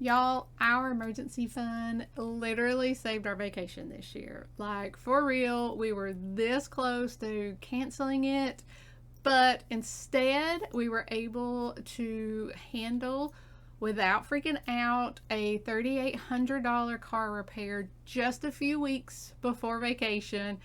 Y'all, our emergency fund literally saved our vacation this year. Like, for real, we were this close to canceling it, but instead we were able to handle, without freaking out, a $3,800 car repair just a few weeks before vacation.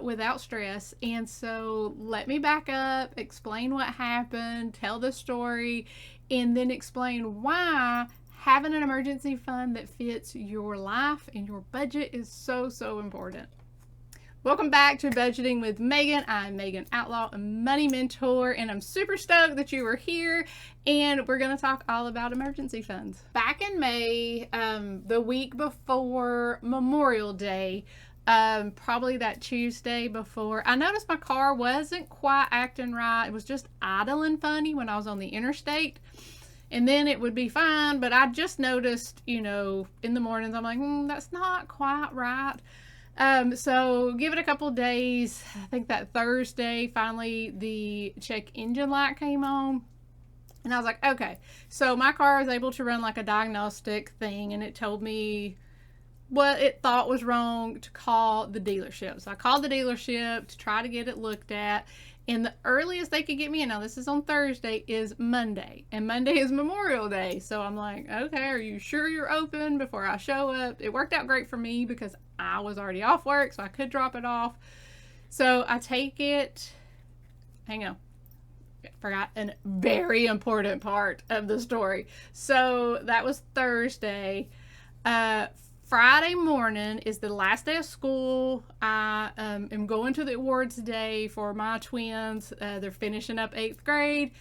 Without stress. And so let me back up, explain what happened, tell the story, and then explain why having an emergency fund that fits your life and your budget is so important. Welcome back to Budgeting with Megan. I'm Megan Outlaw, a money mentor, and I'm super stoked that you are here, and we're going to talk all about emergency funds. Back in May, the week before Memorial Day, probably that Tuesday before, I noticed my car wasn't quite acting right. It was just idling funny when I was on the interstate, and then it would be fine, but I just noticed, in the mornings, I'm like, that's not quite right. So give it a couple days. I think that Thursday, finally the check engine light came on. And I was like, okay. So my car was able to run like a diagnostic thing, and it told me what it thought was wrong to call the dealership. So I called the dealership to try to get it looked at. And the earliest they could get me in, now this is on Thursday, is Monday. And Monday is Memorial Day. So I'm like, okay, are you sure you're open before I show up? It worked out great for me because I was already off work, so I could drop it off. So I take it, hang on, forgot a very important part of the story. So that was Thursday. Friday morning is the last day of school. I am going to the awards day for my twins. They're finishing up 8th grade.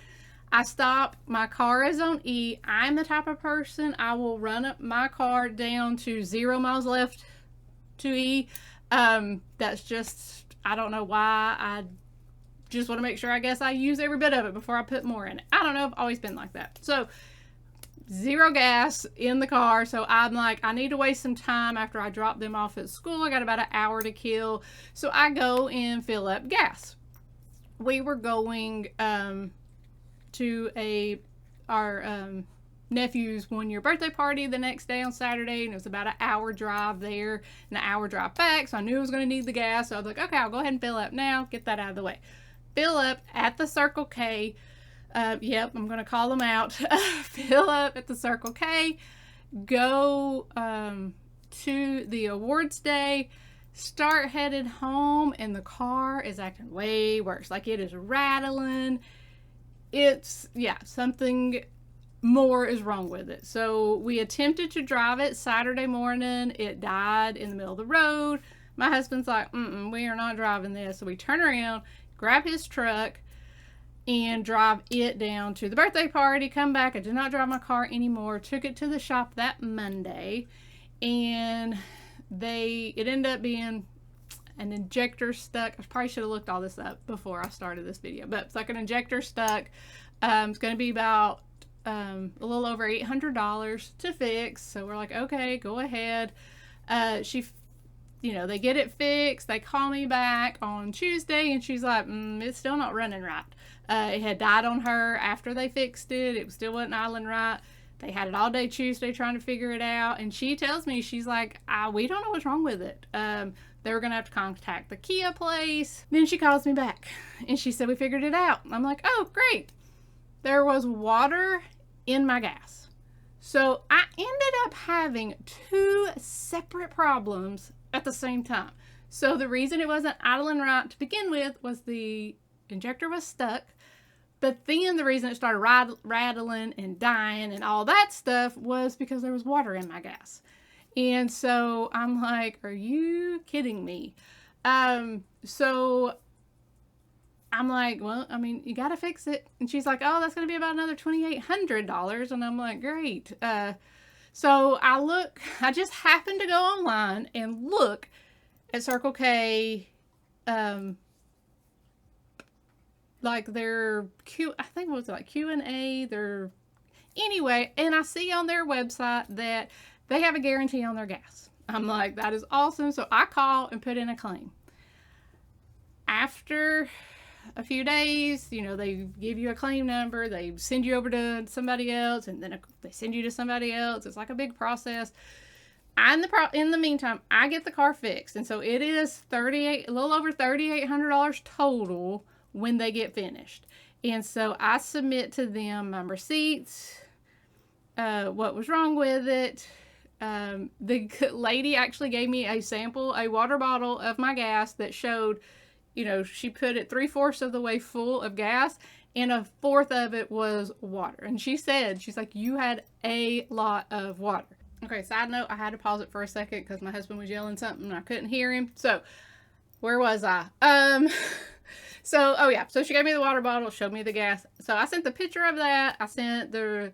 I stop. My car is on E. I'm the type of person, I will run up my car down to 0 miles left to E. That's just, I don't know why. I just want to make sure, I guess, I use every bit of it before I put more in it. I don't know. I've always been like that. So 0 gas in the car. So I'm like, I need to waste some time after I drop them off at school. I got about an hour to kill. So I go and fill up gas. We were going to our nephew's 1-year birthday party the next day on Saturday, and it was about an hour drive there and an hour drive back. So I knew I was going to need the gas. So I was like, okay, I'll go ahead and fill up now, get that out of the way. Fill up at the Circle K. Yep, I'm going to call them out. Fill up at the Circle K, go to the awards day, start headed home, and the car is acting way worse. Like, it is rattling. It's, yeah, something more is wrong with it. So we attempted to drive it Saturday morning. It died in the middle of the road. My husband's like, we are not driving this. So we turn around, grab his truck, and drive it down to the birthday party, come back. I did not drive my car anymore. Took it to the shop that Monday, and it ended up being an injector stuck. I probably should have looked all this up before I started this video, but it's like an injector stuck. It's going to be about a little over $800 to fix. So we're like, okay, go ahead. They get it fixed. They call me back on Tuesday, and she's like, it's still not running right. It had died on her after they fixed it. It still wasn't idling right. They had it all day Tuesday trying to figure it out. And she tells me, she's like, we don't know what's wrong with it. They were going to have to contact the Kia place. Then she calls me back, and she said, we figured it out. I'm like, oh, great. There was water in my gas. So I ended up having 2 separate problems at the same time. So the reason it wasn't idling right to begin with was the injector was stuck, but then the reason it started rattling and dying and all that stuff was because there was water in my gas. And so I'm like, are you kidding me? So I'm like, well, I mean, you gotta fix it. And she's like, oh, that's gonna be about another $2,800. And I'm like, great. So I just happened to go online and look at Circle K, like their Q&A, anyway, and I see on their website that they have a guarantee on their gas. I'm like, that is awesome. So I call and put in a claim. After a few days, you know, they give you a claim number, they send you over to somebody else, and then they send you to somebody else. It's like a big process. In the meantime, I get the car fixed, and so it is a little over $3,800 total when they get finished. And so I submit to them my receipts, what was wrong with it. The lady actually gave me a water bottle of my gas that showed, you know, she put it 3/4 of the way full of gas and 1/4 of it was water. And she's like, you had a lot of water. Okay, side note, I had to pause it for a second because my husband was yelling something and I couldn't hear him. So, where was I? So she gave me the water bottle, showed me the gas. So I sent the picture of that. I sent the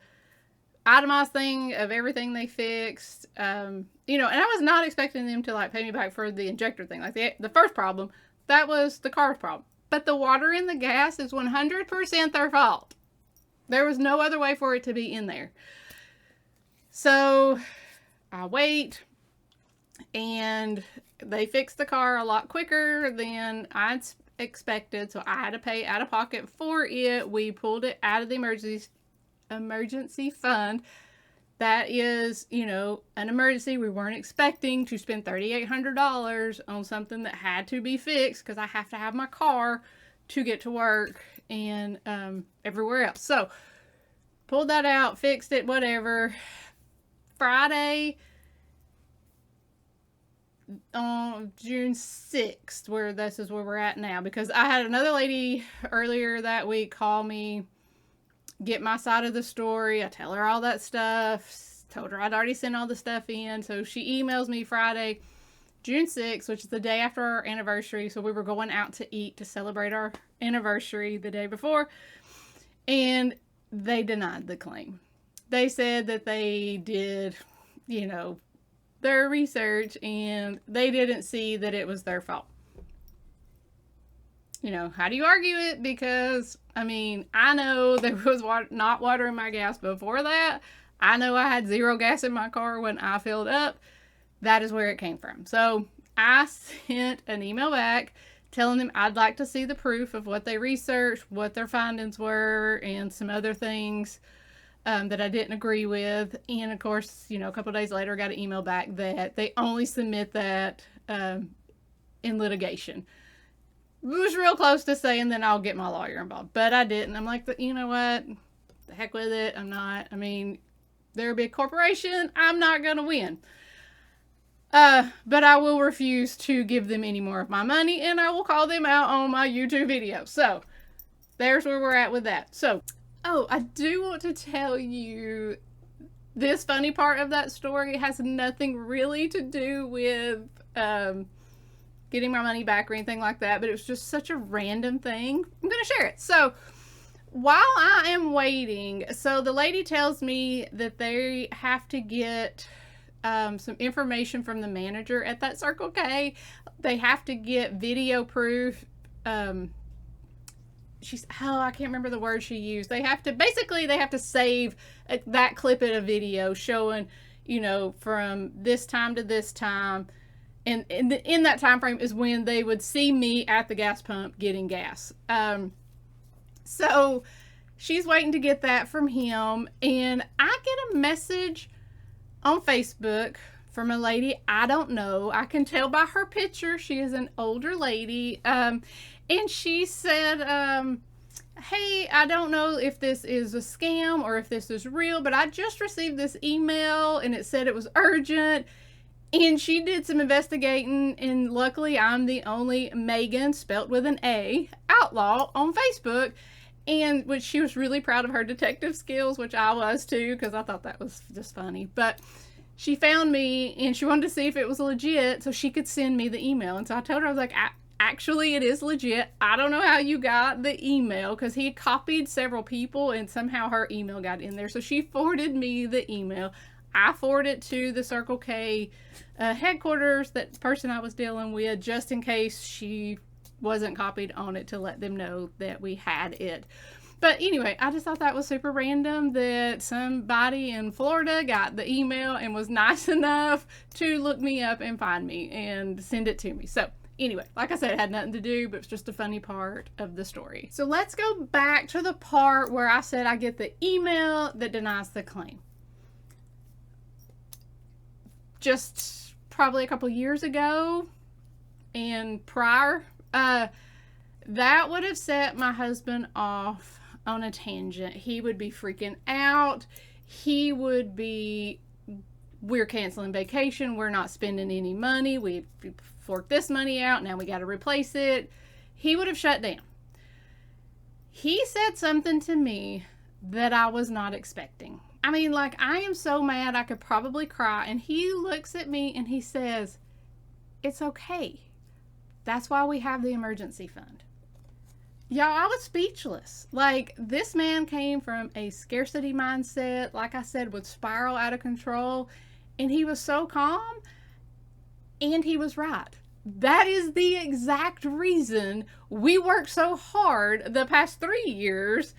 itemized thing of everything they fixed. You know, and I was not expecting them to like pay me back for the injector thing. Like the first problem, that was the car's problem. But the water in the gas is 100% their fault. There was no other way for it to be in there. So I wait, and they fixed the car a lot quicker than I'd expected. So I had to pay out of pocket for it. We pulled it out of the emergency fund. That is, you know, an emergency. We weren't expecting to spend $3,800 on something that had to be fixed because I have to have my car to get to work and everywhere else. So pulled that out, fixed it, whatever. Friday on June 6th, where this is where we're at now, because I had another lady earlier that week call me, get my side of the story. I tell her all that stuff, told her I'd already sent all the stuff in. So she emails me Friday, June 6th, which is the day after our anniversary. So we were going out to eat to celebrate our anniversary the day before, and they denied the claim. They said that they did, you know, their research and they didn't see that it was their fault. You know, how do you argue it? Because, I mean, I know there was not water in my gas before that. I know I had 0 gas in my car when I filled up. That is where it came from. So I sent an email back telling them I'd like to see the proof of what they researched, what their findings were, and some other things that I didn't agree with. And of course, you know, a couple of days later, I got an email back that they only submit that in litigation. It was real close to saying then I'll get my lawyer involved, but I didn't. I'm like, you know what? The heck with it. I mean, they're a big corporation. I'm not going to win. But I will refuse to give them any more of my money, and I will call them out on my YouTube video. So there's where we're at with that. So, oh, I do want to tell you this funny part of that story has nothing really to do with getting my money back or anything like that, but it was just such a random thing. I'm going to share it. So while I am waiting, so the lady tells me that they have to get some information from the manager at that Circle K. They have to get video proof. I can't remember the word she used. They have to save that clip in a video showing, you know, from this time to this time. And in that time frame is when they would see me at the gas pump getting gas. So she's waiting to get that from him. And I get a message on Facebook from a lady I don't know. I can tell by her picture she is an older lady. And she said, hey, I don't know if this is a scam or if this is real, but I just received this email and it said it was urgent. And she did some investigating, and luckily I'm the only Megan, spelt with an A, outlaw on Facebook. And which she was really proud of her detective skills, which I was too, because I thought that was just funny. But she found me and she wanted to see if it was legit so she could send me the email. And so I told her, I was like, actually it is legit. I don't know how you got the email, because he copied several people and somehow her email got in there. So she forwarded me the email. I forwarded it to the Circle K headquarters, that person I was dealing with, just in case she wasn't copied on it, to let them know that we had it. But anyway, I just thought that was super random that somebody in Florida got the email and was nice enough to look me up and find me and send it to me. So Anyway, like I said, it had nothing to do, but it's just a funny part of the story. So let's go back to the part where I said I get the email that denies the claim. Just probably a couple years ago and prior, that would have set my husband off on a tangent. He would be freaking out. He would be, we're canceling vacation. We're not spending any money. We forked this money out. Now we got to replace it. He would have shut down. He said something to me that I was not expecting. I mean, like, I am so mad I could probably cry. And he looks at me and he says, it's okay. That's why we have the emergency fund. Y'all, I was speechless. Like, this man came from a scarcity mindset, like I said, would spiral out of control. And he was so calm, and he was right. That is the exact reason we worked so hard the past 3 years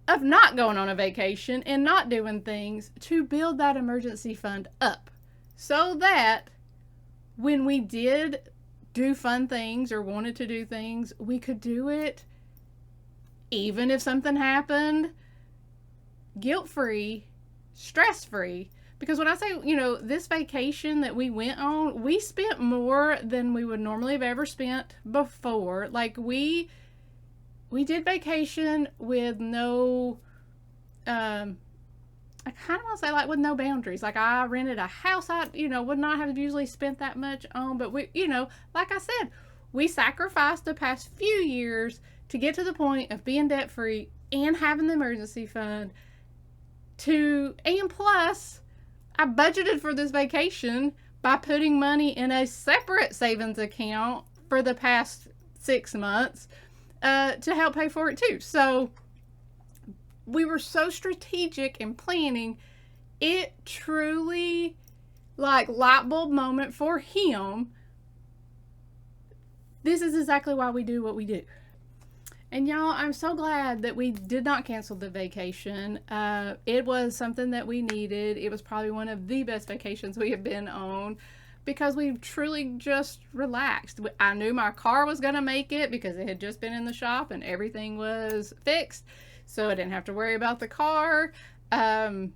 of not going on a vacation and not doing things to build that emergency fund up. So that when we did do fun things or wanted to do things, we could do it even if something happened, guilt-free, stress-free. Because when I say, you know, this vacation that we went on, we spent more than we would normally have ever spent before. Like, we did vacation with no, I kind of want to say, like, with no boundaries. Like, I rented a house I, would not have usually spent that much on. But we, like I said, we sacrificed the past few years to get to the point of being debt-free and having the emergency fund and plus, I budgeted for this vacation by putting money in a separate savings account for the past 6 months to help pay for it too. So we were so strategic in planning. It truly, like, light bulb moment for him. This is exactly why we do what we do. And y'all, I'm so glad that we did not cancel the vacation. It was something that we needed. It was probably one of the best vacations we have been on because we truly just relaxed. I knew my car was going to make it because it had just been in the shop and everything was fixed. So I didn't have to worry about the car. And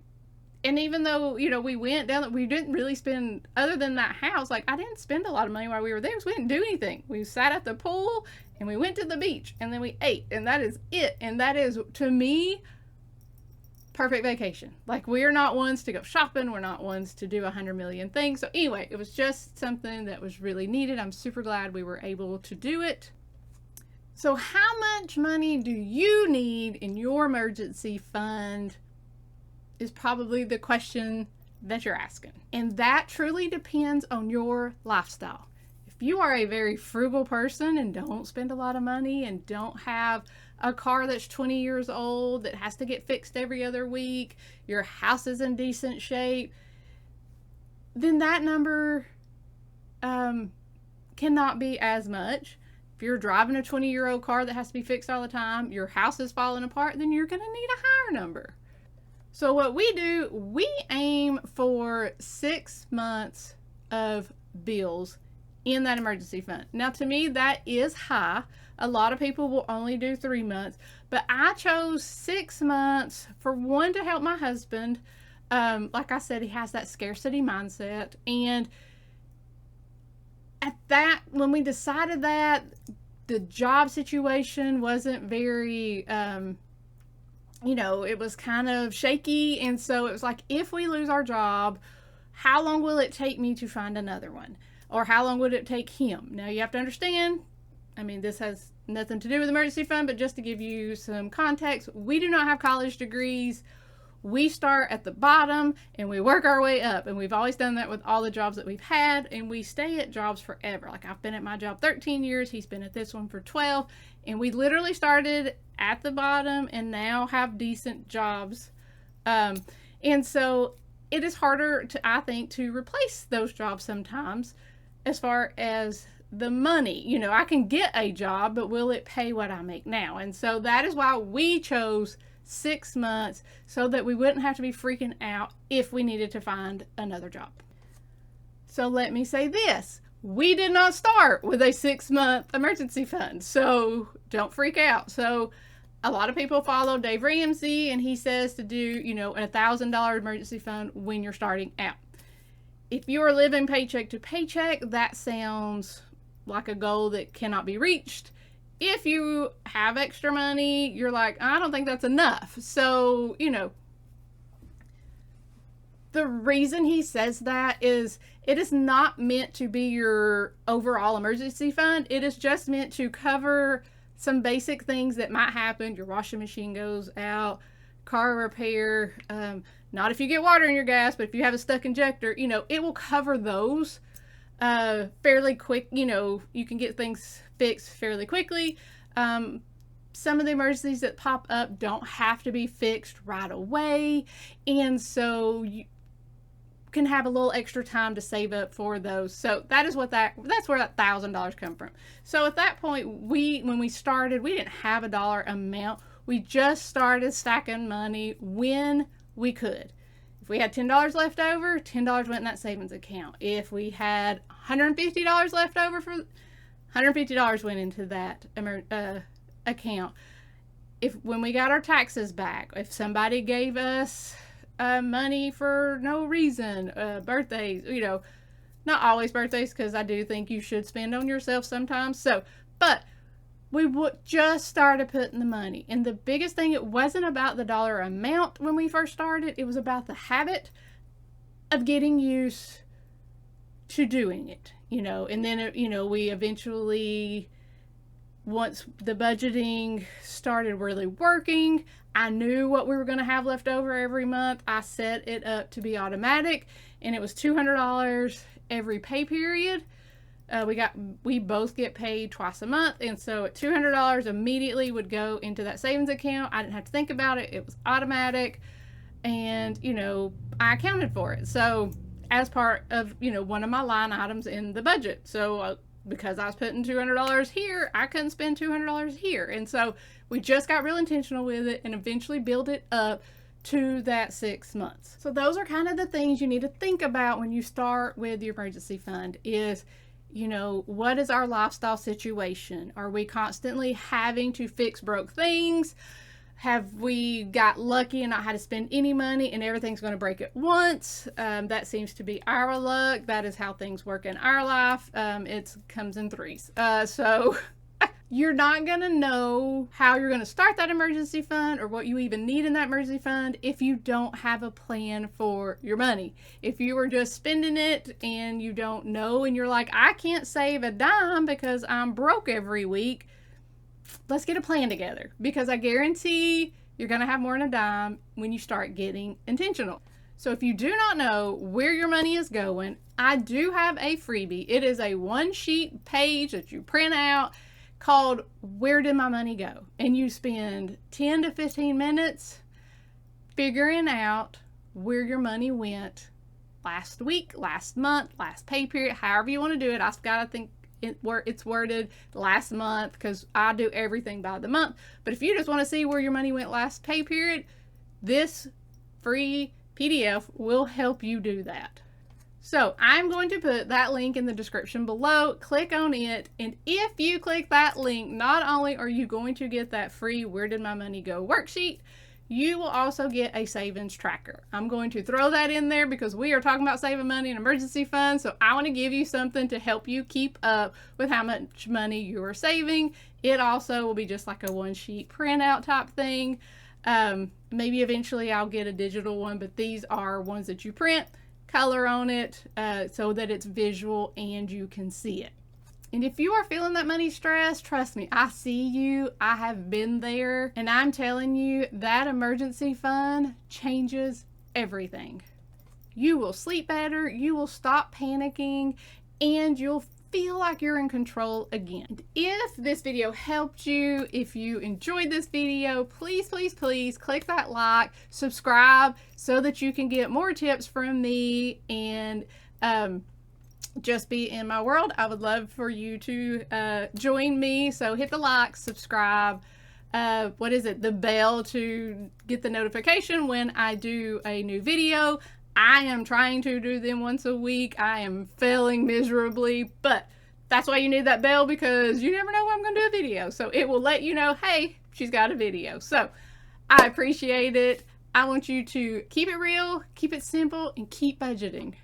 even though, we went down, we didn't really spend, other than that house, like, I didn't spend a lot of money while we were there because we didn't do anything. We sat at the pool and we went to the beach and then we ate, and that is it. And that is, to me, perfect vacation. Like, we're not ones to go shopping. We're not ones to do 100 million things. So anyway, it was just something that was really needed. I'm super glad we were able to do it. So how much money do you need in your emergency fund is probably the question that you're asking. And that truly depends on your lifestyle. If you are a very frugal person and don't spend a lot of money and don't have a car that's 20 years old that has to get fixed every other week, your house is in decent shape, then that number cannot be as much. If you're driving a 20-year-old car that has to be fixed all the time, your house is falling apart, then you're going to need a higher number. So what we do, we aim for 6 months of bills in that emergency fund. Now, to me, that is high. A lot of people will only do 3 months, but I chose 6 months for one, to help my husband. Like I said, he has that scarcity mindset. And at that, when we decided that, the job situation wasn't very, it was kind of shaky. And so it was like, if we lose our job, how long will it take me to find another one? Or how long would it take him? Now, you have to understand, this has nothing to do with emergency fund, but just to give you some context, we do not have college degrees. We start at the bottom and we work our way up. And we've always done that with all the jobs that we've had. And we stay at jobs forever. Like, I've been at my job 13 years. He's been at this one for 12. And we literally started at the bottom and now have decent jobs. And so it is harder I think, to replace those jobs sometimes as far as the money. I can get a job, but will it pay what I make now? And so that is why we chose 6 months, so that we wouldn't have to be freaking out if we needed to find another job. So let me say this. we did not start with a 6-month emergency fund, so don't freak out. So a lot of people follow Dave Ramsey, and he says to do, you know, a $1,000 emergency fund when you're starting out. If you are living paycheck to paycheck, that sounds like a goal that cannot be reached. If you have extra money, you're like, I don't think that's enough. So, you know, the reason he says that is it is not meant to be your overall emergency fund. It is just meant to cover some basic things that might happen. Your washing machine goes out, car repair, not if you get water in your gas, but if you have a stuck injector, you know, it will cover those fairly quick. You know, you can get things fixed fairly quickly. Some of the emergencies that pop up don't have to be fixed right away, and so you can have a little extra time to save up for those. So that is what that's where that $1,000 come from. So at that point, when we started, we didn't have a dollar amount. We just started stacking money when we could. If we had $10 left over, $10 went in that savings account. If we had $150 left over, for $150 went into that account. When we got our taxes back, if somebody gave us money for no reason, birthdays, you know, not always birthdays, because I do think you should spend on yourself sometimes. So, but we just started putting the money. And the biggest thing, it wasn't about the dollar amount when we first started. It was about the habit of getting used to doing it, you know. And then, you know, we eventually, once the budgeting started really working, I knew what we were going to have left over every month. I set it up to be automatic, and it was $200 every pay period. We both get paid twice a month, and so at $200 immediately would go into that savings account. I didn't have to think about it. It was automatic, and, you know, I accounted for it. So as part of, you know, one of my line items in the budget. So because I was putting $200 here, I couldn't spend $200 here. And so we just got real intentional with it and eventually build it up to that 6 months. So those are kind of the things you need to think about when you start with your emergency fund is, you know, what is our lifestyle situation? Are we constantly having to fix broke things? Have we got lucky and not had to spend any money and everything's going to break at once? That seems to be our luck. That is how things work in our life. It comes in threes. So you're not going to know how you're going to start that emergency fund or what you even need in that emergency fund if you don't have a plan for your money. If you are just spending it and you don't know and you're like, I can't save a dime because I'm broke every week, let's get a plan together, because I guarantee you're going to have more than a dime when you start getting intentional. So if you do not know where your money is going, I do have a freebie. It is a 1-sheet page that you print out called Where Did My Money Go? And you spend 10 to 15 minutes figuring out where your money went last week, last month, last pay period, however you want to do it. I've got to think it's worded last month because I do everything by the month. But if you just want to see where your money went last pay period, this free PDF will help you do that. So I'm going to put that link in the description below. Click on it, and if you click that link, not only are you going to get that free Where Did My Money Go worksheet, you will also get a savings tracker. I'm going to throw that in there because we are talking about saving money in emergency funds. So I want to give you something to help you keep up with how much money you are saving. It also will be just like a 1-sheet printout type thing. Maybe eventually I'll get a digital one, but these are ones that you print, color on it so that it's visual and you can see it. And if you are feeling that money stress, trust me, I see you. I have been there, and I'm telling you that emergency fund changes everything. You will sleep better, you will stop panicking, and you'll feel like you're in control again. If this video helped you, if you enjoyed this video, please, please, please click that like, subscribe so that you can get more tips from me and just be in my world. I would love for you to join me. So hit the like, subscribe, the bell to get the notification when I do a new video. I am trying to do them once a week. I am failing miserably, but that's why you need that bell, because you never know when I'm going to do a video. So it will let you know, hey, she's got a video. So I appreciate it. I want you to keep it real, keep it simple, and keep budgeting.